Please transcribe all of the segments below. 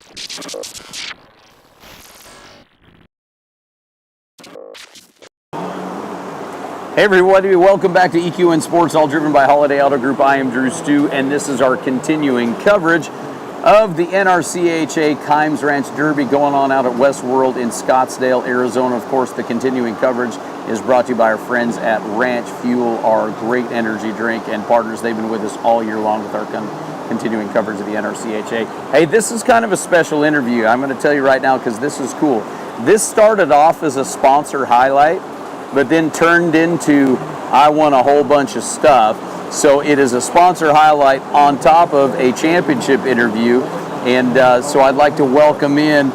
Hey everybody, welcome back to EQN Sports, all driven by Holiday Auto Group. I am Drew Stu, and this is our continuing coverage of the NRCHA Kimes Ranch Derby going on out at Westworld in Scottsdale, Arizona. Of course, the continuing coverage is brought to you by our friends at Ranch Fuel, our great energy drink and partners. They've been with us all year long with our continuing coverage of the NRCHA. Hey, this is kind of a special interview. I'm going to tell you right now because this is cool. This started off as a sponsor highlight, but then turned into I won a whole bunch of stuff. So it is a sponsor highlight on top of a championship interview. And so I'd like to welcome in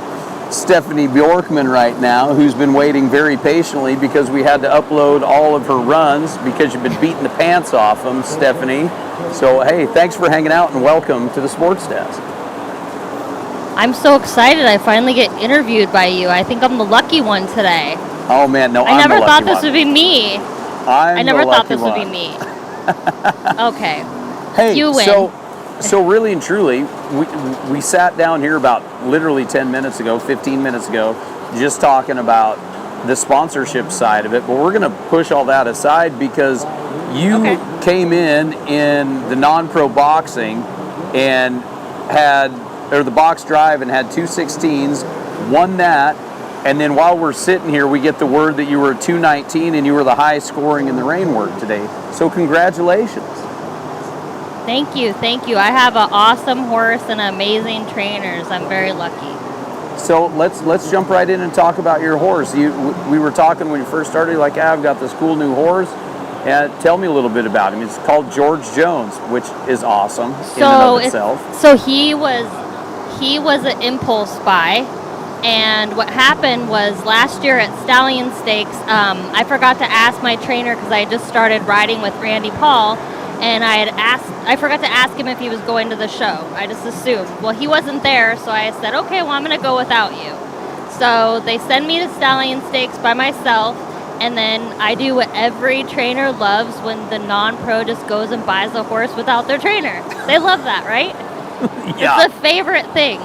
Stephenie Bjorkman right now, who's been waiting very patiently because we had to upload all of her runs because you've been beating the pants off them, Stephenie. So, hey, thanks for hanging out and welcome to the Sports Desk. I'm so excited I finally get interviewed by you. I think I'm the lucky one today. Oh man, no, I never thought this would be me. I never thought this would be me. Okay. Hey, you win. So really and truly, we sat down here about literally 10 minutes ago, 15 minutes ago, just talking about the sponsorship side of it. But we're going to push all that aside because you came in the non-pro boxing and the box drive and had 216s, won that. And then while we're sitting here, we get the word that you were 219 and you were the highest scoring in the rein work today. So congratulations. Thank you. I have an awesome horse and amazing trainers. I'm very lucky. So let's jump right in and talk about your horse. We were talking when you first started, like, I've got this cool new horse. Tell me a little bit about him. It's called George Jones, which is awesome in and of itself. So he was an impulse buy. And what happened was last year at Stallion Stakes, I forgot to ask my trainer because I had just started riding with Randy Paul, and I forgot to ask him if he was going to the show. I just assumed. Well, he wasn't there, so I said, okay, well, I'm going to go without you. So they send me to Stallion Stakes by myself, and then I do what every trainer loves when the non-pro just goes and buys a horse without their trainer. They love that, right? Yeah. It's a favorite thing.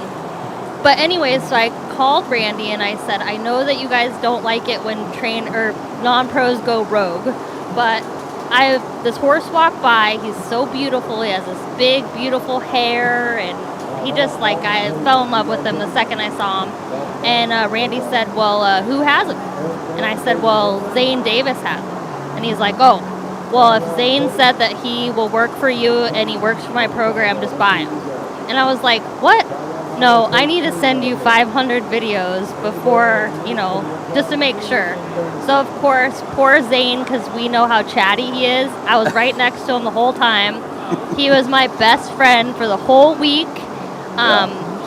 But anyways, so I called Randy and I said, I know that you guys don't like it when non-pros go rogue, but this horse walked by. He's so beautiful. He has this big, beautiful hair, and he just I fell in love with him the second I saw him. And Randy said, well, who has him? And I said, well, Zane Davis has him. And he's like, oh, well, if Zane said that he will work for you and he works for my program, just buy him. And I was like, what? No, I need to send you 500 videos before, just to make sure. So, of course, poor Zane, because we know how chatty he is. I was right next to him the whole time. He was my best friend for the whole week.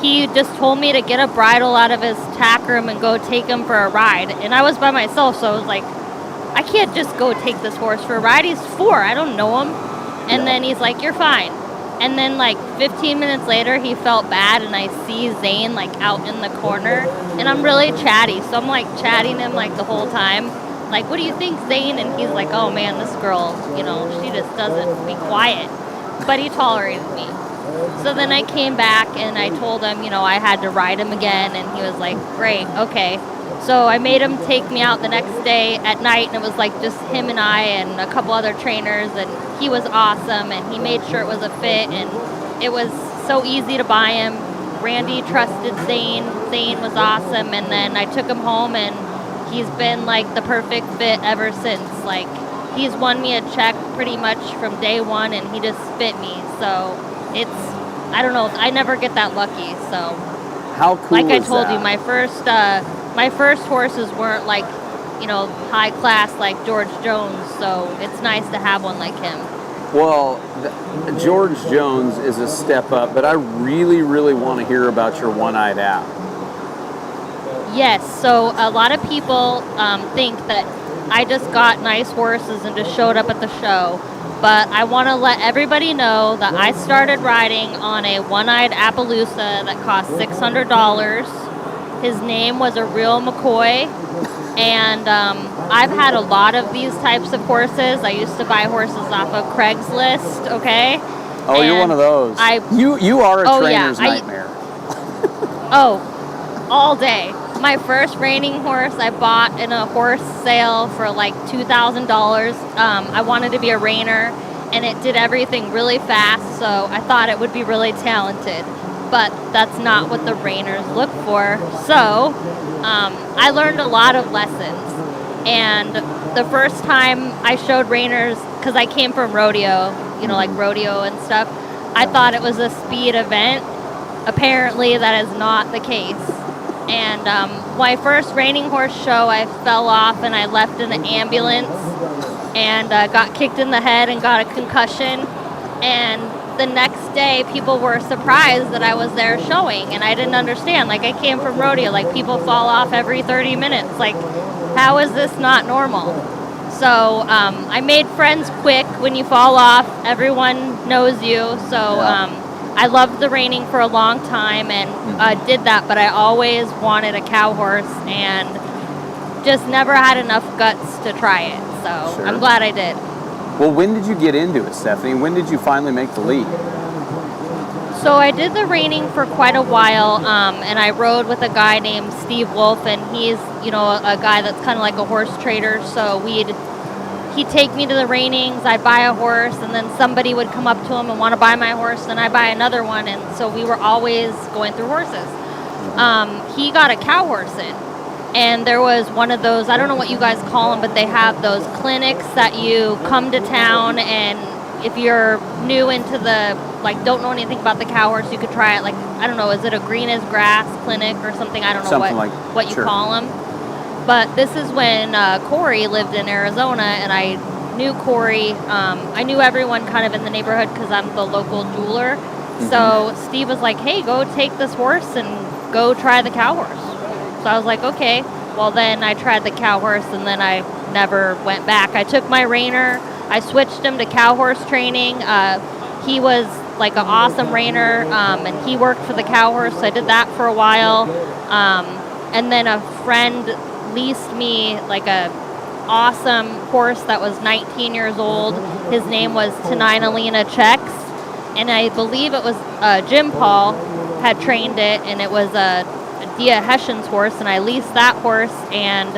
He just told me to get a bridle out of his tack room and go take him for a ride. And I was by myself, so I was like, I can't just go take this horse for a ride. He's 4. I don't know him. And then he's like, you're fine. And then 15 minutes later, he felt bad, and I see Zane out in the corner, and I'm really chatty, so I'm chatting him the whole time. What do you think, Zane? And he's like, oh man, this girl, she just doesn't be quiet. But he tolerated me. So then I came back and I told him, I had to ride him again, and he was like, great, okay. So I made him take me out the next day at night, and it was just him and I and a couple other trainers, and he was awesome, and he made sure it was a fit, and it was so easy to buy him. Randy trusted Zane. Zane was awesome, and then I took him home, and he's been the perfect fit ever since. He's won me a check pretty much from day one, and he just fit me. So I don't know, I never get that lucky. So how cool I told you, my first horses weren't high class like George Jones, so it's nice to have one like him. Well, George Jones is a step up, but I really, really want to hear about your one-eyed app. Yes, so a lot of people think that I just got nice horses and just showed up at the show, but I want to let everybody know that I started riding on a one-eyed Appaloosa that cost $600. His name was a real McCoy, and I've had a lot of these types of horses. I used to buy horses off of Craigslist, okay? Oh, and you're one of those. You are a trainer's nightmare. Oh, all day. My first reining horse I bought in a horse sale for like $2,000. I wanted to be a reiner, and it did everything really fast, so I thought it would be really talented. But that's not what the reiners look for. So I learned a lot of lessons. And the first time I showed reiners, because I came from rodeo, like rodeo and stuff, I thought it was a speed event. Apparently that is not the case. And my first reining horse show, I fell off and I left in an ambulance and got kicked in the head and got a concussion. And the next day, people were surprised that I was there showing, and I didn't understand. Like, I came from rodeo. Like, people fall off every 30 minutes. Like, how is this not normal? So I made friends quick. When you fall off, everyone knows you. So I loved the reining for a long time and did that, but I always wanted a cow horse and just never had enough guts to try it. So Sure. I'm glad I did. Well, when did you get into it, Stephenie? When did you finally make the leap? So I did the reining for quite a while, and I rode with a guy named Steve Wolf, and he's, a guy that's kind of like a horse trader. So he'd take me to the reinings, I'd buy a horse, and then somebody would come up to him and want to buy my horse, and I'd buy another one, and so we were always going through horses. He got a cow horse in, and there was one of those, I don't know what you guys call them, but they have those clinics that you come to town, and if you're new into don't know anything about the cow horse, you could try it. Like, I don't know, is it a green as grass clinic or something? I don't know what you call them. But this is when Corey lived in Arizona, and I knew Corey. I knew everyone kind of in the neighborhood because I'm the local jeweler. Mm-hmm. So Steve was like, hey, go take this horse and go try the cow horse. So I was like, okay. Well, then I tried the cow horse, and then I never went back. I took my reiner. I switched him to cow horse training. He was like an awesome reiner, and he worked for the cow horse. So I did that for a while. And then a friend leased me like a awesome horse that was 19 years old. His name was Tenina Chex, and I believe it was Jim Paul had trained it, and it was a Dia Hessian's horse, and I leased that horse, and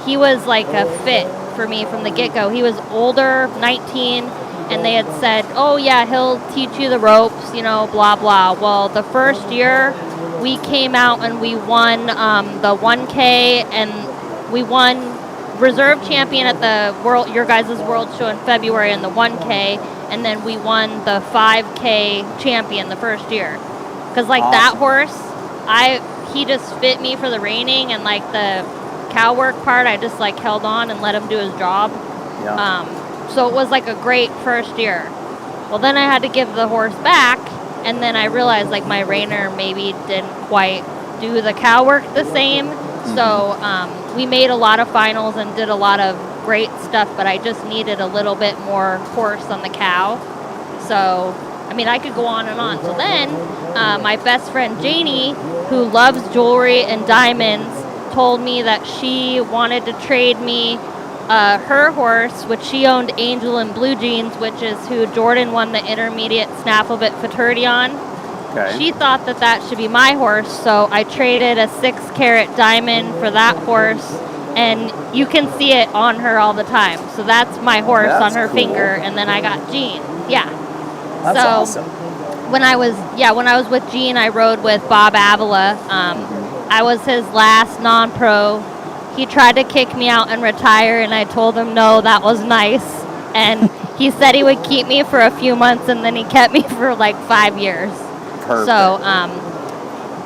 he was like a fit for me from the get-go. He was older, 19, and they had said, oh yeah, he'll teach you the ropes, blah blah. Well, the first year we came out and we won the 1K, and we won reserve champion at the your guys' world show in February in the 1K, and then we won the 5K champion the first year. Because awesome. That horse, he just fit me for the reining, and like the cow work part, I just like held on and let him do his job. Yeah. So it was like a great first year. Well, then I had to give the horse back, and then I realized like my reiner maybe didn't quite do the cow work the same. Mm-hmm. So we made a lot of finals and did a lot of great stuff, but I just needed a little bit more horse on the cow. So, I mean, I could go on and on. So then my best friend Janie, who loves jewelry and diamonds, told me that she wanted to trade me her horse, which she owned Angel and Blue Jeans, which is who Jordan won the intermediate Snafflebit Futurity on. Okay. She thought that should be my horse, so I traded a 6-carat diamond for that horse, and you can see it on her all the time. So that's my horse on her finger, and then I got Jean. Yeah. That's awesome. When I was with Jean, I rode with Bob Avila. I was his last non-pro. He tried to kick me out and retire, and I told him no, that was nice. And he said he would keep me for a few months, and then he kept me for like 5 years. Perfect. So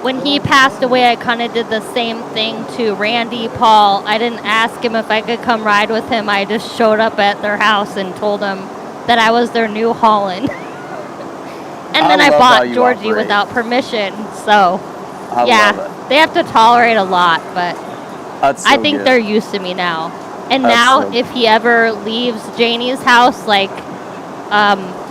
when he passed away, I kind of did the same thing to Randy Paul. I didn't ask him if I could come ride with him. I just showed up at their house and told them that I was their New Holland. And then I bought Georgie without permission. So, they have to tolerate a lot, but I think they're used to me now. And now, if he ever leaves Janie's house, like,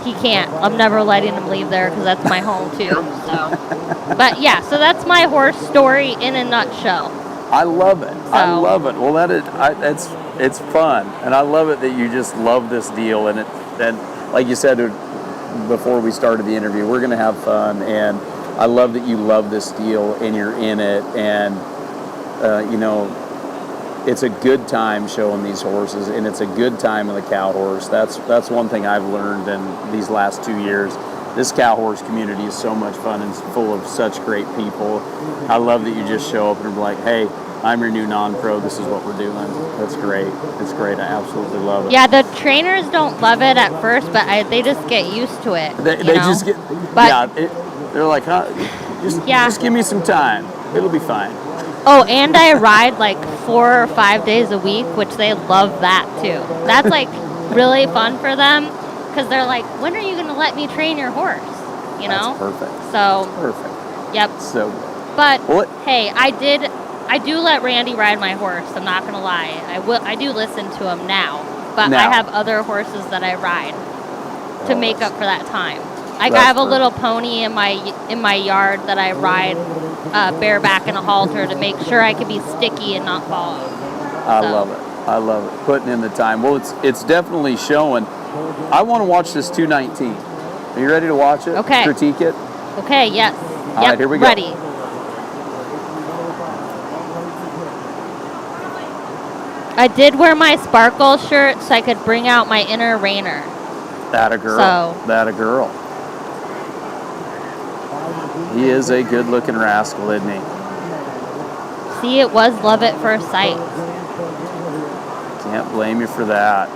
he can't. I'm never letting him leave there because that's my home too. So, but yeah, so that's my horse story in a nutshell. I love it. So, I love it. Well, it's fun, and I love it that you just love this deal, and like you said before we started the interview, we're going to have fun, and I love that you love this deal and you're in it, and you know, it's a good time showing these horses, and it's a good time in the cow horse. That's one thing I've learned in these last 2 years. This cow horse community is so much fun and full of such great people. I love that you just show up and are like, hey, I'm your new non-pro. This is what we're doing. That's great. It's great. I absolutely love it. Yeah, the trainers don't love it at first, but they just get used to it. They just get, but, they're like, huh, just give me some time. It'll be fine. Oh, and I ride like 4 or 5 days a week, which they love that too. That's like really fun for them, because they're like, when are you going to let me train your horse? You know? That's perfect. So. That's perfect. Yep. So. But hey, I do let Randy ride my horse. I'm not going to lie. I do listen to him now, but I have other horses that I ride to make up for that time. Like, I have a little pony in my yard that I ride bareback in a halter to make sure I can be sticky and not fall off. I love it. I love it. Putting in the time. Well, it's definitely showing. I want to watch this 219. Are you ready to watch it? Okay. Critique it? Okay, yes. All right, here we go. Ready. I did wear my sparkle shirt so I could bring out my inner Rainer. That a girl. That a girl. He is a good-looking rascal, isn't he? See, it was love at first sight. Can't blame you for that.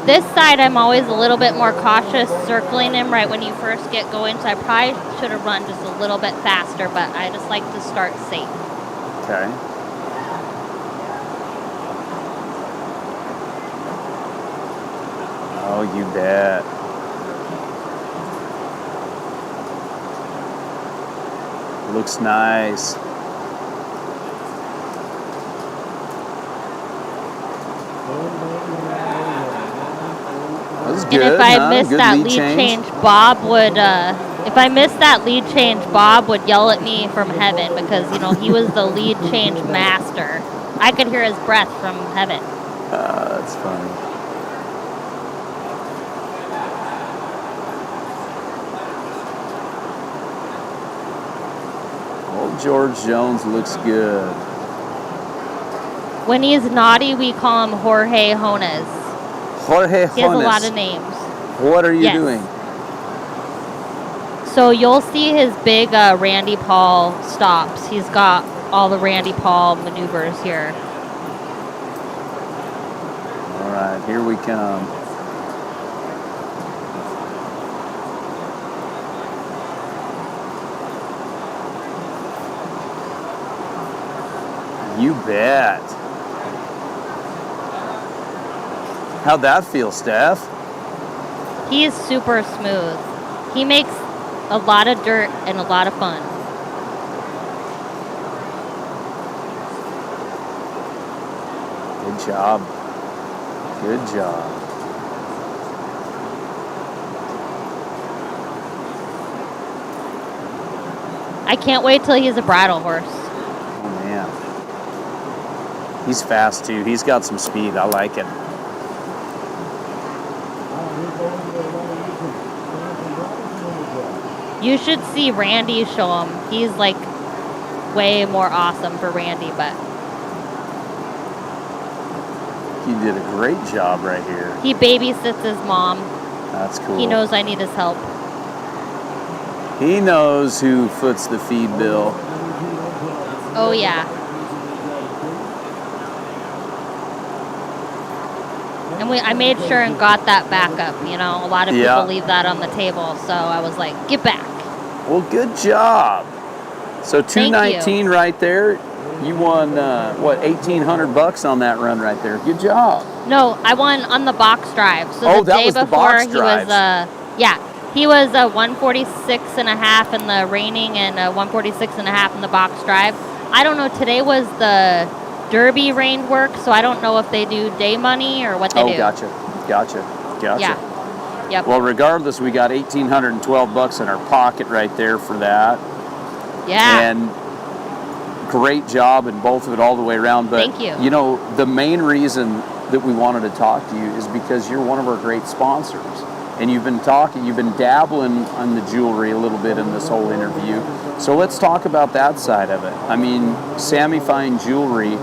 This side, I'm always a little bit more cautious circling him right when you first get going, so I probably should have run just a little bit faster, but I just like to start safe. Okay. Oh, you bet. Looks nice. That was good. And if I missed that lead change, Bob would. If I missed that lead change, Bob would yell at me from heaven because he was the lead change master. I could hear his breath from heaven. That's funny. Old George Jones looks good. When he's naughty, we call him Jorge Jonas. Jorge Jonas. He has a lot of names. What are you doing? So you'll see his big Randy Paul stops. He's got all the Randy Paul maneuvers here. All right, here we come. You bet. How'd that feel, Steph? He is super smooth. He makes a lot of dirt and a lot of fun. Good job. Good job. I can't wait till he's a bridle horse. Oh, man. He's fast, too. He's got some speed. I like it. You should see Randy show him. He's like way more awesome for Randy, but You did a great job right here. he babysits his mom. That's cool. He knows I need his help. He knows who foots the feed bill. Oh yeah. And I made sure and got that backup. A lot of people leave that on the table, so I was like, get back. Well, good job. So 219 right there. You won $1,800 on that run right there. Good job. No, I won on the box drive. So the day before he was a 146 and a half in the reining and a 146 and a half in the box drive. I don't know. Today was the Derby rein work, so I don't know if they do day money or what they do. Oh, gotcha. Yeah. Yep. Well, regardless, we got $1,812 in our pocket right there for that. Yeah. And great job in both of it all the way around. But, thank you. The main reason that we wanted to talk to you is because you're one of our great sponsors. and you've been dabbling on the jewelry a little bit in this whole interview. So let's talk about that side of it. I mean, Sammy Fine Jewelry,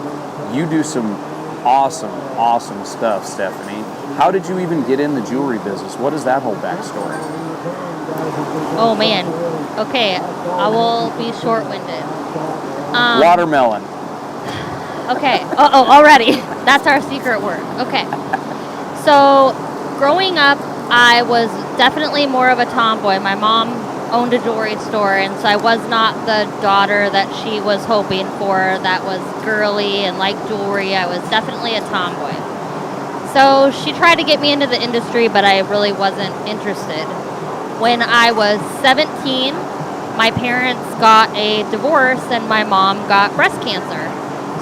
you do some awesome stuff, Stephenie. How did you even get in the jewelry business? What is that whole backstory? Oh man. Okay, I will be short-winded. Watermelon. Okay. Oh, already. That's our secret word. Okay. So, growing up, I was definitely more of a tomboy. My mom owned a jewelry store, and so I was not the daughter that she was hoping for that was girly and liked jewelry. I was definitely a tomboy. So she tried to get me into the industry, but I really wasn't interested. When I was 17, my parents got a divorce and my mom got breast cancer.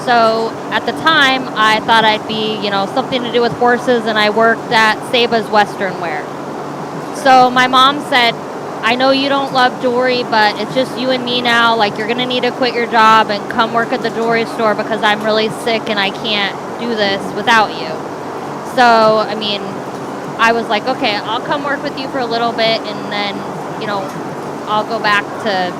So at the time, I thought I'd be, something to do with horses, and I worked at Seba's Western Wear. So my mom said, I know you don't love jewelry, but it's just you and me now. Like, you're going to need to quit your job and come work at the jewelry store because I'm really sick and I can't do this without you. So, I mean, I was like, okay, I'll come work with you for a little bit, and then, I'll go back to,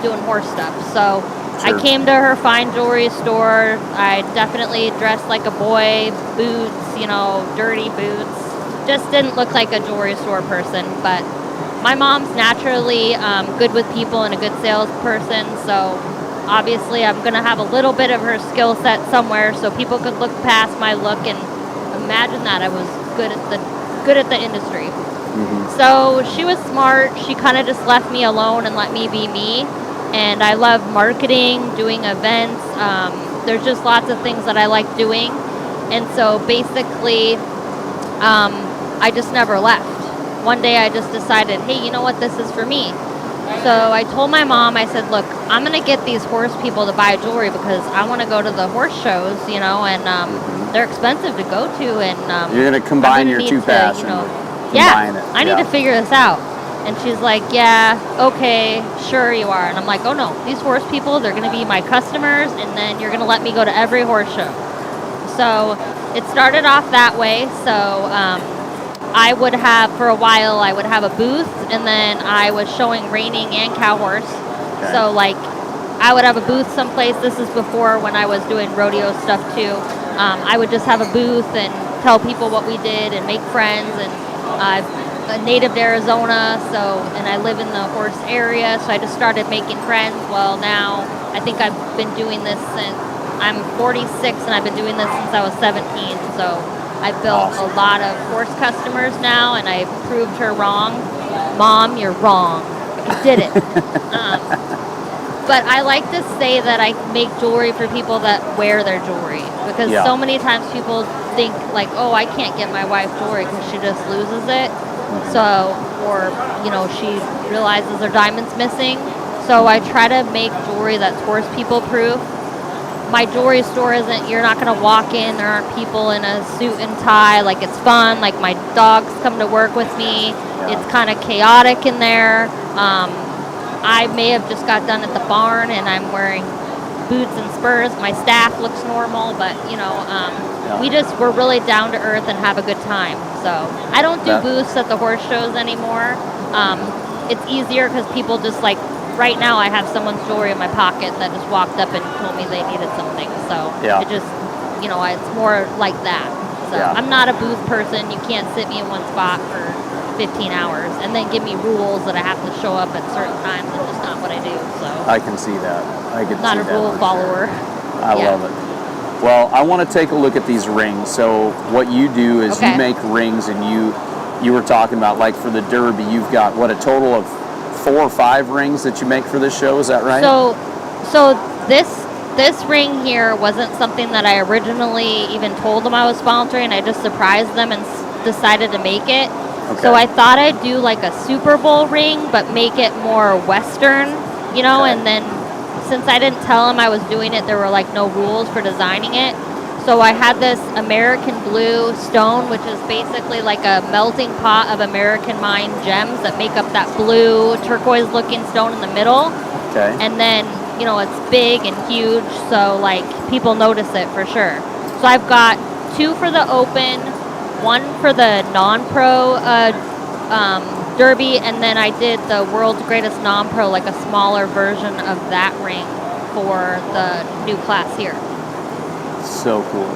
doing horse stuff. So Sure. I came to her fine jewelry store. I definitely dressed like a boy, boots, dirty boots. Just didn't look like a jewelry store person, but my mom's naturally good with people and a good salesperson, so obviously I'm going to have a little bit of her skill set somewhere so people could look past my look and imagine that I was good at the industry. Mm-hmm. So she was smart. She kind of just left me alone and let me be me. And I love marketing, doing events. There's just lots of things that I like doing. And so basically, I just never left. One day I just decided, hey, you know what, this is for me. So I told my mom, I said, look, I'm going to get these horse people to buy jewelry because I want to go to the horse shows, and they're expensive to go to. And you're going to combine your two passions. I need to figure this out. And she's like, yeah, okay, sure you are. And I'm like, oh no, these horse people, they're going to be my customers, and then you're going to let me go to every horse show. So it started off that way. So I would have a booth, and then I was showing reining and cow horse. Okay. So like I would have a booth someplace. This is before when I was doing rodeo stuff too. I would just have a booth and tell people what we did and make friends. And I'm a native to Arizona, and I live in the horse area, so I just started making friends. Well, now I think I've been doing this since I'm 46, and I've been doing this since I was 17. So I've built a lot of horse customers now, and I proved her wrong. Mom, you're wrong. You did it. But I like to say that I make jewelry for people that wear their jewelry, because so many times people think like, oh, I can't get my wife jewelry because she just loses it. So, or, she realizes her diamond's missing. So I try to make jewelry that's horse people proof. My jewelry store you're not going to walk in, there aren't people in a suit and tie, like it's fun, like my dogs come to work with me, it's kind of chaotic in there. I may have just got done at the barn and I'm wearing boots and spurs, my staff looks normal, but we're really down to earth and have a good time. So I don't do booths at the horse shows anymore. It's easier because people just like, right now I have someone's jewelry in my pocket that just walked up and told me they needed something. So it just, it's more like that. So I'm not a booth person. You can't sit me in one spot for 15 hours and then give me rules that I have to show up at certain times. It's just not what I do. So I can see that. Not a rule follower. Sure. I love it. Well, I want to take a look at these rings. So what you do is you make rings, and you were talking about, like for the Derby, you've got a total of 4 or 5 rings that you make for this show. Is that right? So this ring here wasn't something that I originally even told them I was sponsoring. I just surprised them and decided to make it. Okay. So I thought I'd do like a Super Bowl ring, but make it more Western, and then since I didn't tell them I was doing it, there were like no rules for designing it. So I had this American blue stone, which is basically like a melting pot of American mined gems that make up that blue turquoise looking stone in the middle. Okay. And then, it's big and huge, so like people notice it for sure. So I've got 2 for the open, 1 for the non-pro derby, and then I did the world's greatest non-pro, like a smaller version of that ring for the new class here. So cool.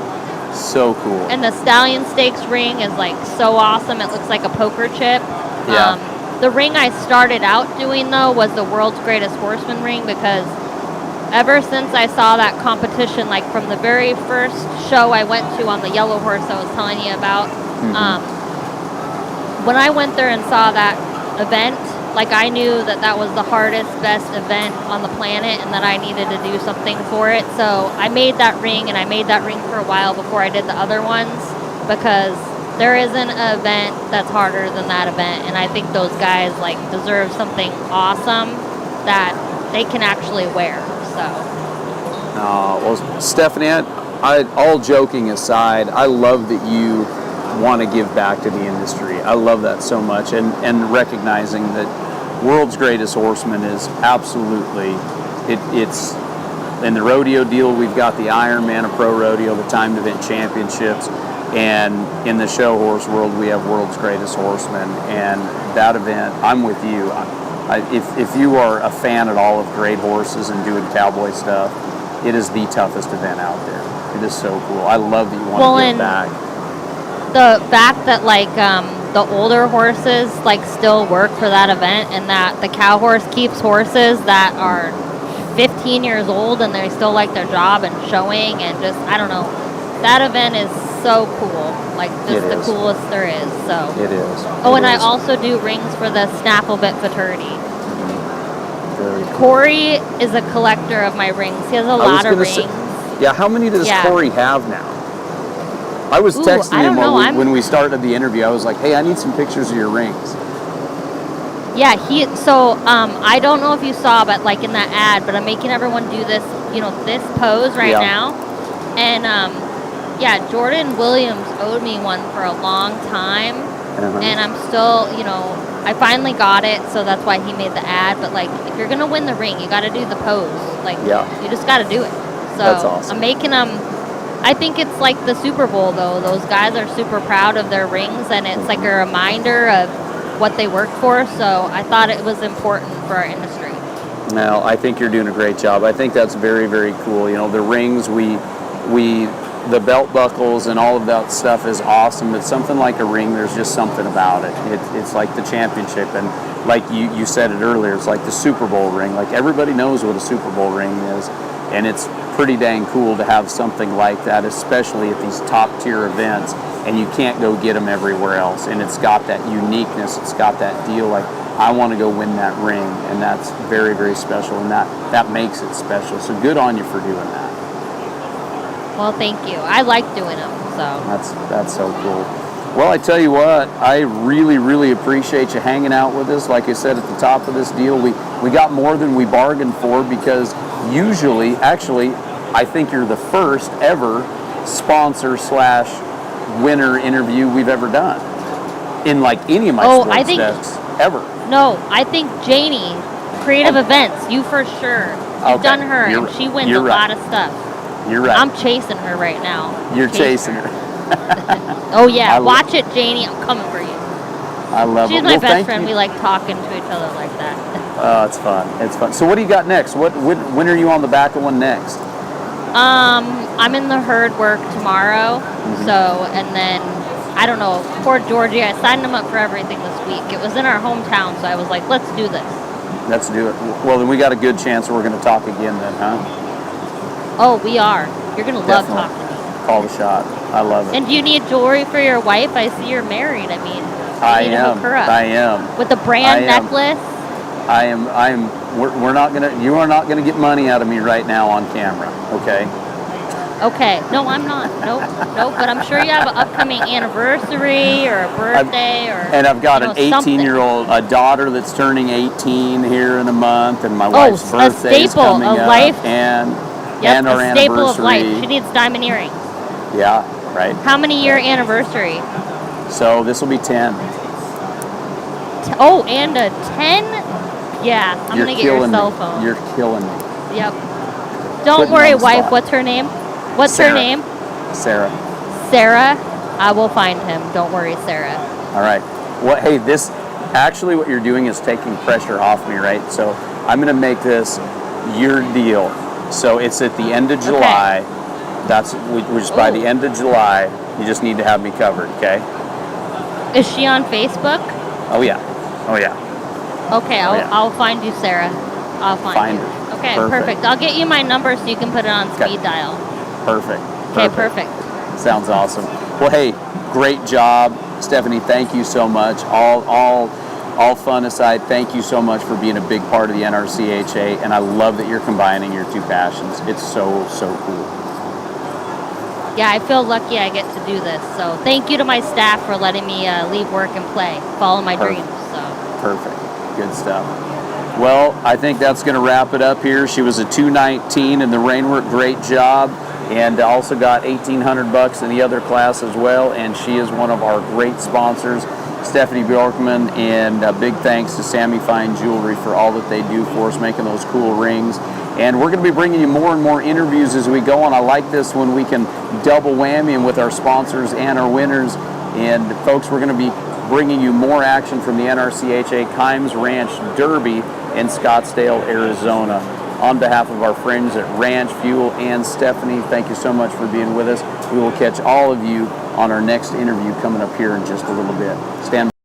So cool. And the Stallion Stakes ring is like so awesome. It looks like a poker chip. Yeah. The ring I started out doing though was the world's greatest horseman ring, because ever since I saw that competition, like from the very first show I went to on the yellow horse I was telling you about, when I went there and saw that event, like I knew that that was the hardest, best event on the planet, and that I needed to do something for it. So I made that ring, and I made that ring for a while before I did the other ones, because there isn't an event that's harder than that event, and I think those guys like deserve something awesome that they can actually wear. So. Well, Stephenie, all joking aside, I love that you want to give back to the industry. I love that so much, and recognizing that world's greatest horseman is absolutely, it's in the rodeo deal. We've got the Ironman of Pro Rodeo, the timed event championships, and in the show horse world we have world's greatest horseman. And that event, I'm with you. If you are a fan at all of great horses and doing cowboy stuff, it is the toughest event out there. It is so cool. I love that you want to give back. The fact that like the older horses like still work for that event, and that the cow horse keeps horses that are 15 years old and they still like their job and showing, and just I don't know, that event is so cool, like just the coolest there is. So it is. Oh, and I also do rings for the Snafflebit fraternity. Very cool. Corey is a collector of my rings. He has a lot of rings. Yeah, how many does Corey have now? I was texting him when we started the interview. I was like, hey, I need some pictures of your rings. Yeah, I don't know if you saw, but like in that ad, but I'm making everyone do this, this pose right now. And Jordan Williams owed me one for a long time. And I'm still, I finally got it, so that's why he made the ad. But like, if you're gonna win the ring, you got to do the pose. Like, you just got to do it. So that's awesome. I'm making them. I think it's like the Super Bowl, though. Those guys are super proud of their rings, and it's like a reminder of what they work for. So I thought it was important for our industry. Well, I think you're doing a great job. I think that's very, very cool. The rings, the belt buckles and all of that stuff is awesome, but something like a ring, there's just something about it. It's like the championship, and like you said it earlier, it's like the Super Bowl ring. Like everybody knows what a Super Bowl ring is, and it's pretty dang cool to have something like that, especially at these top tier events, and you can't go get them everywhere else. And it's got that uniqueness, it's got that deal, like I want to go win that ring, and that's very, very special, and that makes it special. So good on you for doing that. Well, thank you. I like doing them. So that's so cool. Well, I tell you what, I really, really appreciate you hanging out with us. Like I said at the top of this deal, we got more than we bargained for, because usually, actually, I think you're the first ever sponsor/winner interview we've ever done in like any of my sports decks ever. No, I think Janie, Creative Events, you for sure. You've done her, and she wins a lot of stuff. You're right. I'm chasing her right now. You're chasing her. Oh yeah, watch it, Janie. I'm coming for you. I love it. She's my best friend. We like talking to each other like that. Oh, it's fun. It's fun. So what do you got next? When are you on the back of one next? I'm in the herd work tomorrow. So, and then I don't know. Poor Georgie, I signed him up for everything this week. It was in our hometown, so I was like, let's do this. Let's do it. Well, then we got a good chance we're going to talk again then, huh? Oh, we are. You're going to love talking to me. Call the shot. I love it. And do you need jewelry for your wife? I see you're married. I mean, I am. With a brand necklace? You are not gonna get money out of me right now on camera, okay? Okay. No, I'm not. Nope. But I'm sure you have an upcoming anniversary or a birthday and I've got an 18-year-old, a daughter that's turning 18 here in a month, and my wife's birthday is coming up, and our anniversary. Staple of life. She needs diamond earrings. Yeah, right. How many year anniversary? So this will be 10. Oh, and a 10? Yeah, I'm going to get your cell phone. You're killing me. Yep. Don't worry, wife. What's her name? What's her name? Sarah. Sarah? I will find him. Don't worry, Sarah. All right. Well, hey, this Actually, what you're doing is taking pressure off me, right? So I'm going to make this your deal. So it's at the end of July. That's which is by the end of July. You just need to have me covered, okay? Is she on Facebook? Oh yeah. Okay, I'll find you, Sarah. I'll find you. her. Okay, perfect. I'll get you my number so you can put it on speed dial. Perfect. Okay, perfect. Sounds awesome. Well, hey, great job, Stephenie. Thank you so much. All fun aside, thank you so much for being a big part of the NRCHA, and I love that you're combining your two passions. It's so cool. Yeah, I feel lucky I get to do this. So thank you to my staff for letting me leave work and play, follow my dreams. So perfect, good stuff. Well, I think that's going to wrap it up here. She was a 219 in the rein work. Great job. And also got $1,800 in the other class as well. And she is one of our great sponsors, Stephenie Bjorkman. And a big thanks to Sammy Fine Jewelry for all that they do for us, making those cool rings. And we're going to be bringing you more and more interviews as we go on. I like this when we can double whammy them with our sponsors and our winners. And folks, we're going to be bringing you more action from the NRCHA Kimes Ranch Derby in Scottsdale, Arizona. On behalf of our friends at Ranch Fuel and Stephenie, thank you so much for being with us. We will catch all of you on our next interview coming up here in just a little bit. Stand by.